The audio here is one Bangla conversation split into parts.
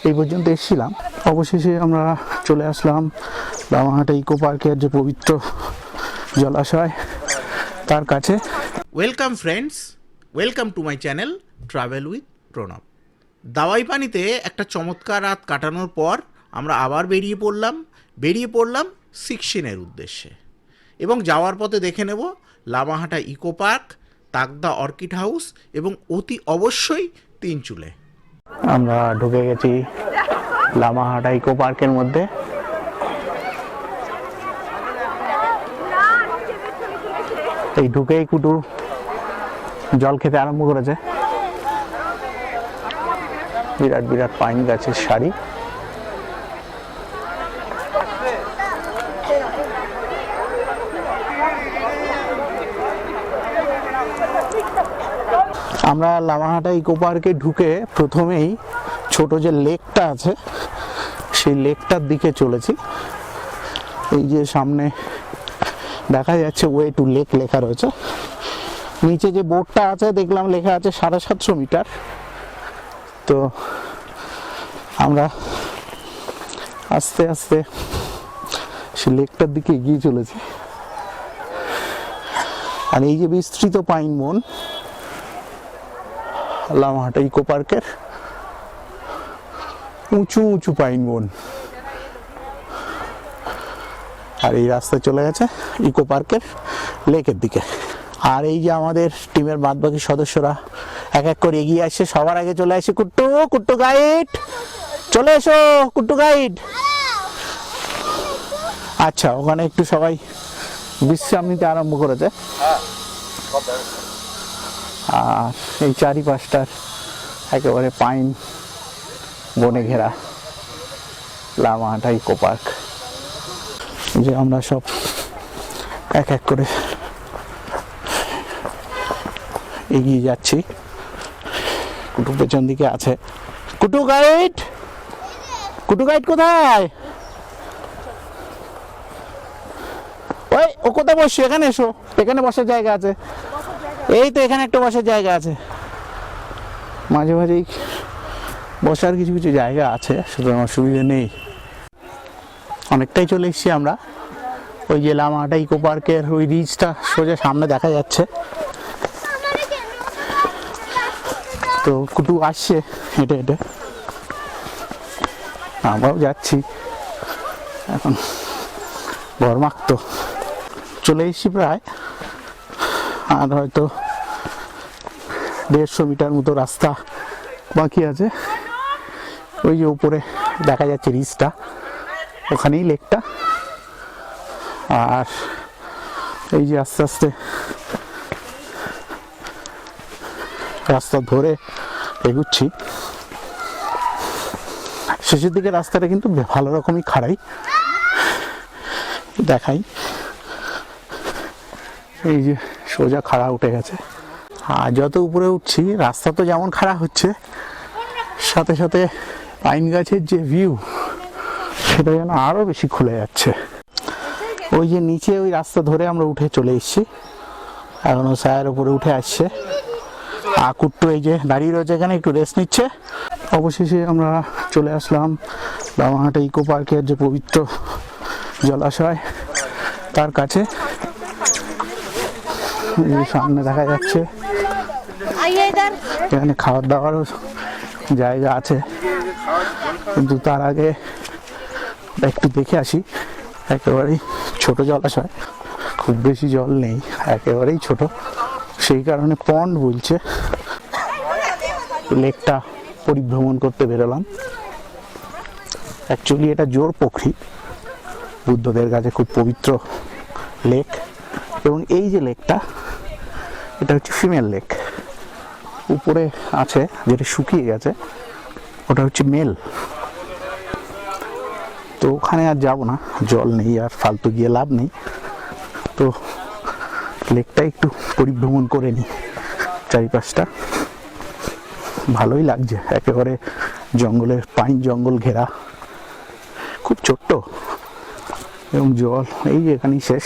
এই পর্যন্ত এসেছিলাম। অবশেষে আমরা চলে আসলাম লামাহাটা ইকো পার্কের যে পবিত্র জলাশয় তার কাছে। Welcome friends, welcome to my channel travel with Pranab. দাওয়াই পানিতে একটা চমৎকার রাত কাটানোর পর আমরা আবার বেরিয়ে পড়লাম সিক্সিনের উদ্দেশ্যে, এবং যাওয়ার পথে দেখে নেব Lamahatta eco park, Takdah orchid house এবং অতি অবশ্যই তিনচুলে। আমরা ঢুকে গেছি লামাহাটা ইকো পার্কের মধ্যে। এই ঢুকেই কুটু জল খেতে আরম্ভ করেছে। বিরাট বিরাট পাইন গাছের সারি। আমরা লামাহাটা ইকো পার্কে ঢুকে প্রথমেই ছোট যে লেকটা আছে সেই লেকটার দিকে চলেছি। এই যে সামনে দেখা যাচ্ছে ওয়ে টু লেক লেখা রয়েছে। নিচে যে বোর্ডটা আছে দেখলাম লেখা আছে 750 মিটার। তো আমরা আস্তে আস্তে সে লেকটার দিকে এগিয়ে চলেছি। আর এই যে বিস্তৃত পাইন বন লামাহাটা ইকো পার্কের, উঁচু উঁচু পাইন বন। আর এই রাস্তা চলে গেছে ইকো পার্কের লেকের দিকে। আর এই যে আমাদের টিমের বাদবাকি সদস্যরা এক এক করে এগিয়ে আসছে। সবার আগে চলে আসে কুট্টু গাইড, চলে এসো কুট্টু গাইড। আচ্ছা, ওখানে একটু সবাই বিশ্রাম নিতে আরম্ভ করেছে। আর এই চারিপাশটার একেবারে পাইন বনে ঘেরা লামাহাটা ইকো পার্ক। যে আমরা সব এক এক করে এগিয়ে যাচ্ছি। কুটু পেছন দিকে আছে। কুটু গাইড কোথায়? ওই ও কোথায় বসছো? এখানে এসো, এখানে বসার জায়গা আছে। এই তো এখানে একটা বসার জায়গা আছে। মাঝে মাঝেই বসার কিছু কিছু জায়গা আছে, সুতরাং অসুবিধা নেই। অনেকটাই চলে এসেছি আমরা। ওই যে লামাহাটা ইকো পার্কের ওই রিচটা সোজা সামনে দেখা যাচ্ছে। তো কুটু আসছে হেঁটে হেঁটে, আমরাও যাচ্ছি। এখন ঘরমাক্ত চলে এসেছি প্রায়। আর হয়তো 150 মিটার মতো রাস্তা বাকি আছে। ওই যে উপরে দেখা যাচ্ছে রিচটা, ওখানেই লেকটা। আর এই যে আস্তে আস্তে রাস্তা ধরে এগুচ্ছি। শেষের দিকে রাস্তাটা কিন্তু ভালো রকমই খাড়াই, দেখাই। এই যে সোজা খাড়া উঠে গেছে। আর যত উপরে উঠছি রাস্তা তো যেমন খাড়া হচ্ছে, সাথে সাথে পাইন গাছের যে ভিউ সেটা যেন আরো বেশি খুলে যাচ্ছে। ওই যে নিচে ওই রাস্তা ধরে আমরা উঠে চলে এসেছি। এখনো ছায়ার উপরে উঠে আসছে। কুট্টু এই যে দাঁড়িয়ে রয়েছে এখানে, একটু রেস্ট নিচ্ছে। অবশেষে আমরা চলে আসলাম লামাহাটা ইকো পার্কের যে পবিত্র জলাশয় তার কাছে। সামনে দেখা যাচ্ছে এখানে খাওয়ার দাওয়ারও জায়গা আছে, কিন্তু তার আগে একটু দেখে আসি। একেবারেই ছোট জলাশয়, খুব বেশি জল নেই, একেবারেই ছোট, সেই কারণে পন্ড বলছে। লেকটা পরিভ্রমণ করতে বেরোলাম। অ্যাকচুয়ালি এটা জোর পুকুরি, বুদ্ধদের কাছে খুব পবিত্র লেক। এবং এই যে লেকটা, এটা হচ্ছে ফিমেল লেক। উপরে আছে যেটা শুকিয়ে গেছে, ওটা হচ্ছে মেল। তো ওখানে আর যাব না, জল নেই, আর ফালতু গিয়ে লাভ নেই। তো লেকটা একটু পরিভ্রমণ করে নিই চারিপাশটা। ভালোই লাগছে, একেবারে জঙ্গলের পাইন জঙ্গল ঘেরা, খুব ছোট্ট। এবং জল এই যে এখানেই শেষ।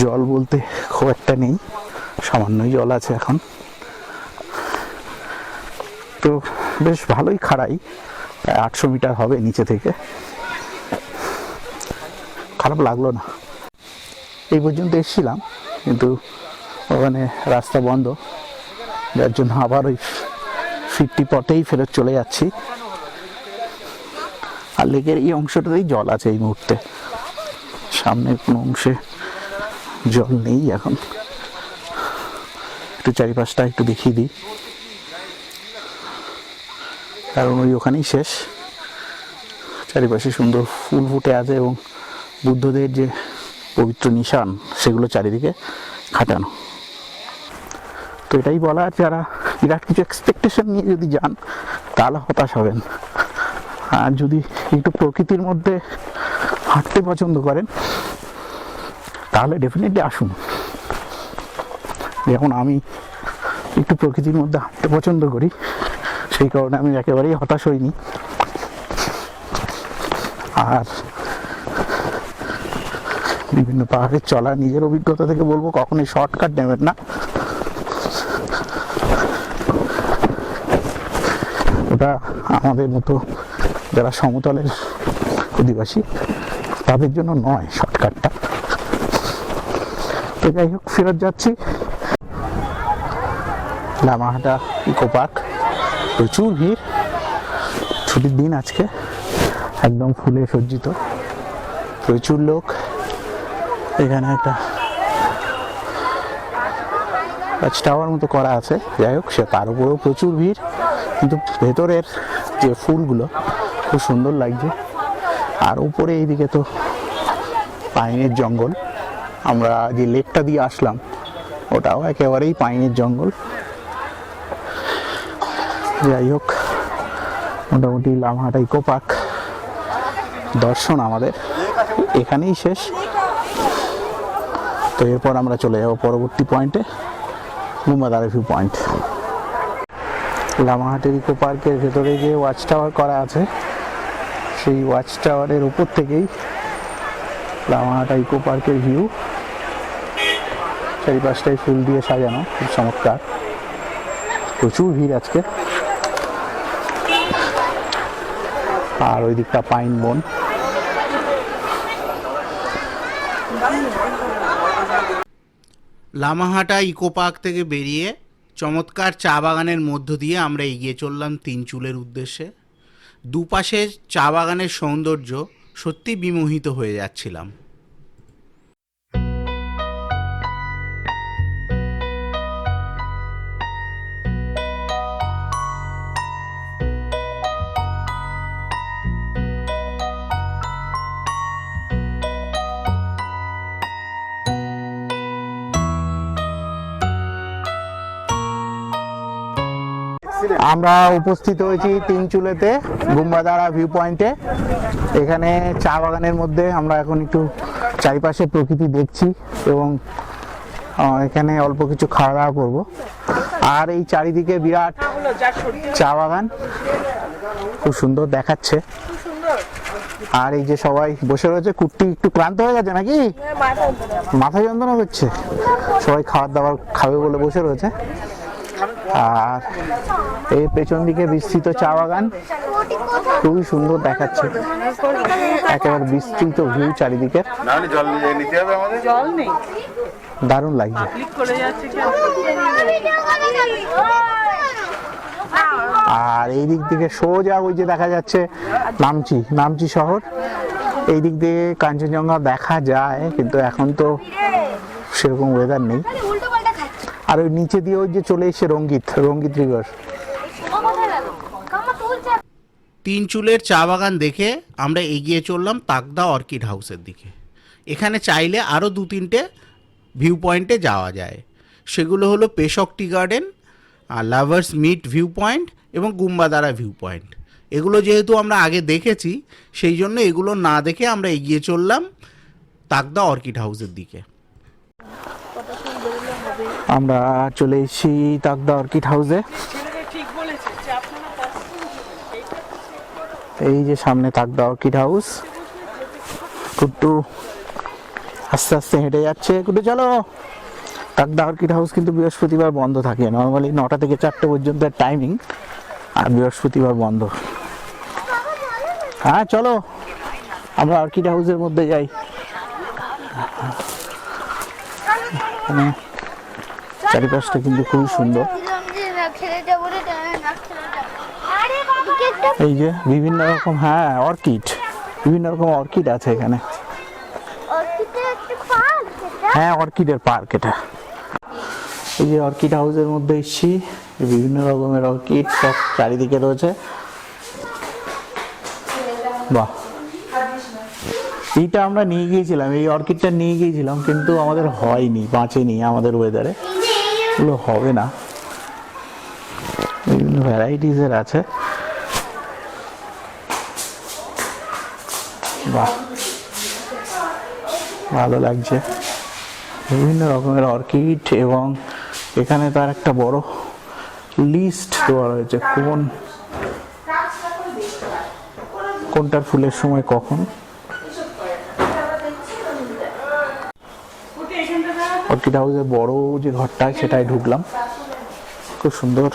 জল বলতে খুব একটা নেই, সামান্যই জল আছে এখন। তো বেশ ভালোই খাড়াই, প্রায় 800 মিটার হবে নিচে থেকে। খারাপ লাগলো না। এই পর্যন্ত এসেছিলাম, কিন্তু ওখানে রাস্তা বন্ধ, যার জন্য আবার ওই ফিরতি পথেই ফেরত চলে যাচ্ছি। আর লেকের এই অংশটাতেই জল আছে এই মুহূর্তে, সামনের কোনো অংশে জল নেই এখন। একটু চারিপাশটা একটু দেখিয়ে দিই, কারণ ওই ওখানেই শেষ। চারিপাশে সুন্দর ফুল ফুটে আছে এবং বুদ্ধদের যে পবিত্র নিশান সেগুলো চারিদিকে খাটানো। তো এটাই বলা, যারা বিরাট কিছু এক্সপেকটেশন নিয়ে যদি যান তাহলে হতাশ হবেন। আর যদি একটু প্রকৃতির মধ্যে হাঁটতে পছন্দ করেন তাহলে ডেফিনেটলি আসুন। যেমন আমি একটু প্রকৃতির মধ্যে হাঁটতে পছন্দ করি, সেই কারণে আমি একেবারেই হতাশ হইনি। আর বিভিন্ন পাহাড়ে চলা নিজের অভিজ্ঞতা থেকে বলবো, কখনোই শর্টকাট নেবেন না। ওটা আমাদের মতো যারা সমতলের অধিবাসী তাদের জন্য নয় শর্টকাটটা। তো যাই হোক, ফেরত যাচ্ছি। লামাহাটা ইকো পার্ক, প্রচুর ভিড়, ছুটির দিন আজকে, একদম ফুলে সজ্জিত, প্রচুর লোক। এখানে একটা ওয়াচ টাওয়ার মতো করা আছে, যাই হোক সে তার উপরেও প্রচুর ভিড়, কিন্তু ভেতরের যে ফুলগুলো খুব সুন্দর লাগছে। আর উপরে এইদিকে তো পাইনের জঙ্গল, আমরা যে লেকটা দিয়ে আসলাম ওটাও একেবারেই পাইনের জঙ্গল। যাই হোক, মোটামুটি লামাহাটা ইকো পার্ক দর্শন আমাদের এখানেই শেষ। তো এরপর আমরা চলে যাব পরবর্তী পয়েন্টে, গুম্বাদারা ভিউ পয়েন্ট। লামাহাটের ইকো পার্কের ভেতরে যে ওয়াচ টাওয়ার করা আছে, সেই ওয়াচ টাওয়ারের উপর থেকেই লামাহাটা ইকো পার্কের ভিউ। চারিপাশটাই ফুল দিয়ে সাজানো, খুব চমৎকার। প্রচুর ভিড় আজকে। আর ওই দিকটা পাইন বন। লামাহাটা ইকো পার্ক থেকে বেরিয়ে চমৎকার চা বাগানের মধ্য দিয়ে আমরা এগিয়ে চললাম তিনচুলের উদ্দেশ্যে। দুপাশে চা বাগানের সৌন্দর্য সত্যি বিমোহিত হয়ে যাচ্ছিলাম। আমরা উপস্থিত হয়েছি তিনচুলেতে গুম্বাদারা ভিউ পয়েন্টে। এখানে চা বাগানের মধ্যে আমরা এখন একটু চারিপাশে প্রকৃতি দেখছি এবং এখানে অল্প কিছু খাওয়া দাওয়া করবো। আর এই চারিদিকে বিরাট চা বাগান, খুব সুন্দর দেখাচ্ছে। আর এই যে সবাই বসে রয়েছে, কুট্টি একটু ক্লান্ত হয়ে গেছে নাকি, মাথা যন্ত্রণা করছে, সবাই খাবার দাবার খাবে বলে বসে রয়েছে। আর এই পেছন দিকে বিস্তৃত চা বাগান, খুবই সুন্দর দেখাচ্ছে, একেবারে বিস্তৃত ভিউ চারিদিকে, দারুণ লাগছে। আর এই দিক থেকে সোজা ওই যে দেখা যাচ্ছে নামচি শহর। এই দিক দিয়ে কাঞ্চনজঙ্ঘা দেখা যায়, কিন্তু এখন তো সেরকম ওয়েদার নেই। আর ওই নিচে দিয়ে ওই যে চলে এসে রঙ্গিত রিভার। তিনচুলের চা বাগান দেখে আমরা এগিয়ে চললাম তাকদা অর্কিড হাউসের দিকে। এখানে চাইলে আরও 2-3টে ভিউ পয়েন্টে যাওয়া যায়। সেগুলো হলো Peshok tea garden, lovers meet view point এবং গুম্বাদারা ভিউ পয়েন্ট। এগুলো যেহেতু আমরা আগে দেখেছি, সেই জন্য এগুলো না দেখে আমরা এগিয়ে চললাম তাকদা অর্কিড হাউসের দিকে। আমরা চলে এসেছি তাকদা অর্কিড হাউসে। এই যে সামনে তাকদা অর্কিড হাউস। কুট্টু আস্তে আস্তে হেঁটে যাচ্ছে। কুট্টু চলো। তাকদা অর্কিড হাউস কিন্তু বৃহস্পতিবার বন্ধ থাকে, নর্মালি 9টা থেকে 4টে পর্যন্ত টাইমিং, আর বৃহস্পতিবার বন্ধ। হ্যাঁ চলো আমরা অর্কিড হাউসের মধ্যে যাই। এখানে চারিপাশটা কিন্তু খুবই সুন্দর। এই যে বিভিন্ন রকম, হ্যাঁ অর্কিড, বিভিন্ন রকম অর্কিড আছে এখানে। হ্যাঁ অর্কিডের পার্ক এটা। এই যে অর্কিড হাউসের মধ্যে এসেছি, বিভিন্ন রকমের অর্কিড সব চারিদিকে রয়েছে। বাহ, এইটা আমরা নিয়ে গিয়েছিলাম, এই অর্কিডটা নিয়ে গিয়েছিলাম, কিন্তু আমাদের হয়নি, বাঁচেনি আমাদের ওয়েদারে, এগুলো হবে না। বিভিন্ন ভ্যারাইটিসের আছে। বাহ, ভালো লাগছে, বিভিন্ন রকমের অর্কিড। এবং এখানে তার একটা বড় লিস্ট দেওয়া রয়েছে, কোনটার ফুলের সময় কখন। অর্কিড হাউসের বড় যে ঘরটা সেটাই ঢুকলাম, খুব সুন্দর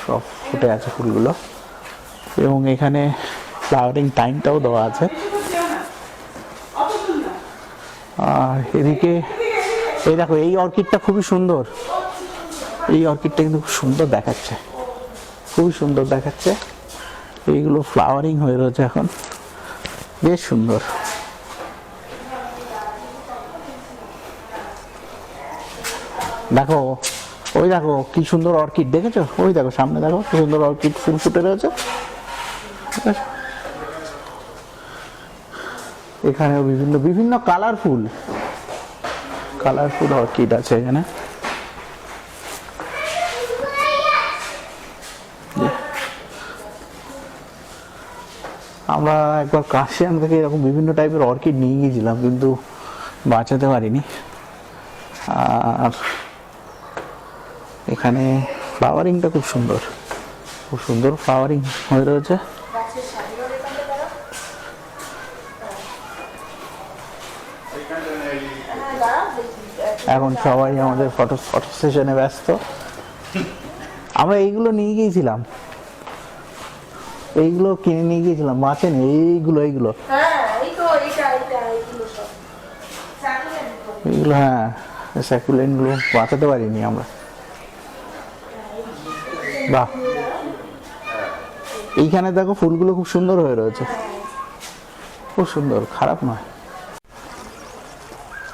সব ফুটে আছে ফুলগুলো। এবং এখানে ফ্লাওয়ারিং টাইমটাও দেওয়া আছে। আর এদিকে এই দেখো, এই অর্কিডটা খুবই সুন্দর, এই অর্কিডটা কিন্তু খুব সুন্দর দেখাচ্ছে, খুবই সুন্দর দেখাচ্ছে। এইগুলো ফ্লাওয়ারিং হয়ে রয়েছে এখন, বেশ সুন্দর। দেখো ওই দেখো কি সুন্দর অর্কিড, দেখেছো? ওই দেখো সামনে দেখো কি সুন্দর অর্কিড ফুল ফুটে রয়েছে। এখানেও বিভিন্ন বিভিন্ন কালারফুল অর্কিড আছে এখানে। আমরা একবার কাশিয়ান থেকে এরকম বিভিন্ন টাইপের অর্কিড নিয়ে গিয়েছিলাম, কিন্তু বাঁচাতে পারিনি। আর এখানে ফ্লাওয়ারিংটা খুব সুন্দর, খুব সুন্দর ফ্লাওয়ারিং হয়ে রয়েছে। এখন সবাই আমাদের ফটো সেশনে ব্যস্ত। আমরা এইগুলো নিয়ে গিয়েছিলাম, এইগুলো কিনে নিয়ে গিয়েছিলাম, বাঁচেনি এইগুলো। এইগুলো হ্যাঁ স্যাকুলেন্টগুলো বাঁচাতে পারিনি আমরা। বাহ, এইখানে দেখো ফুলগুলো খুব সুন্দর হয়ে রয়েছে, খুব সুন্দর, খারাপ নয়।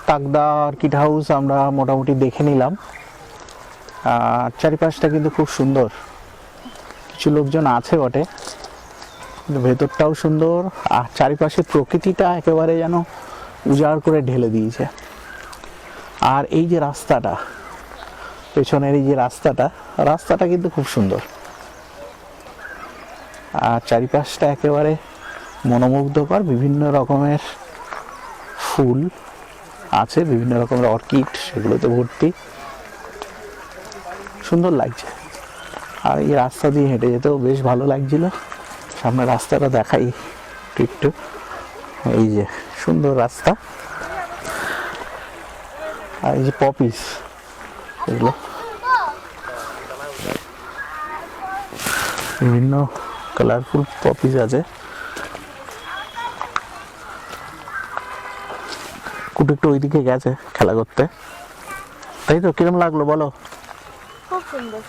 তাকদা অর্কিড হাউস আমরা মোটামুটি দেখে নিলাম। আর চারিপাশটা কিন্তু খুব সুন্দর, কিছু লোকজন আছে বটে, কিন্তু ভেতরটাও সুন্দর। আর চারিপাশে প্রকৃতিটা একেবারে যেন উজাড় করে ঢেলে দিয়েছে। আর এই যে রাস্তাটা, পেছনের এই যে রাস্তাটা কিন্তু খুব সুন্দর। আর চারিপাশটা একেবারে মনোমুগ্ধকর, বিভিন্ন রকমের ফুল আছে, বিভিন্ন রকমের অর্কিড, সেগুলোতে ভর্তি, সুন্দর লাগছে। আর এই রাস্তা দিয়ে হেঁটে যেতেও বেশ ভালো লাগছিল। সামনে রাস্তাটা দেখাই একটু, এই যে সুন্দর রাস্তা। আর এই যে পপিস, এগুলো বিভিন্ন কালারফুল পপিস আছে। কুটু একটু ওইদিকে গেছে খেলা করতে, তাই তো? কিরম লাগলো বলো? খুব সুন্দর।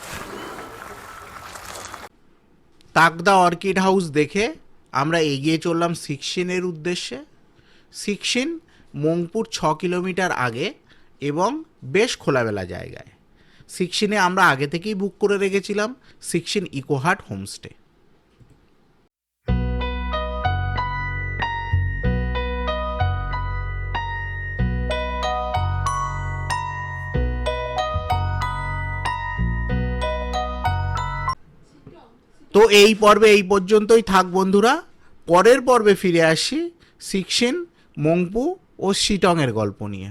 তাকদা অর্কিড হাউস দেখে আমরা এগিয়ে চললাম সিক্সিনের উদ্দেশ্যে। সিক্সিন মংপুর 6 কিলোমিটার আগে এবং বেশ খোলামেলা জায়গায়। সিক্সিনে আমরা আগে থেকেই বুক করে রেখেছিলাম সিক্সিন ইকোহার্ট হোমস্টে। তো এই পর্বে এই পর্যন্তই থাক বন্ধুরা। পরের পর্বে ফিরে আসি সিক্সিন, মংপু ও শিটংয়ের গল্প নিয়ে।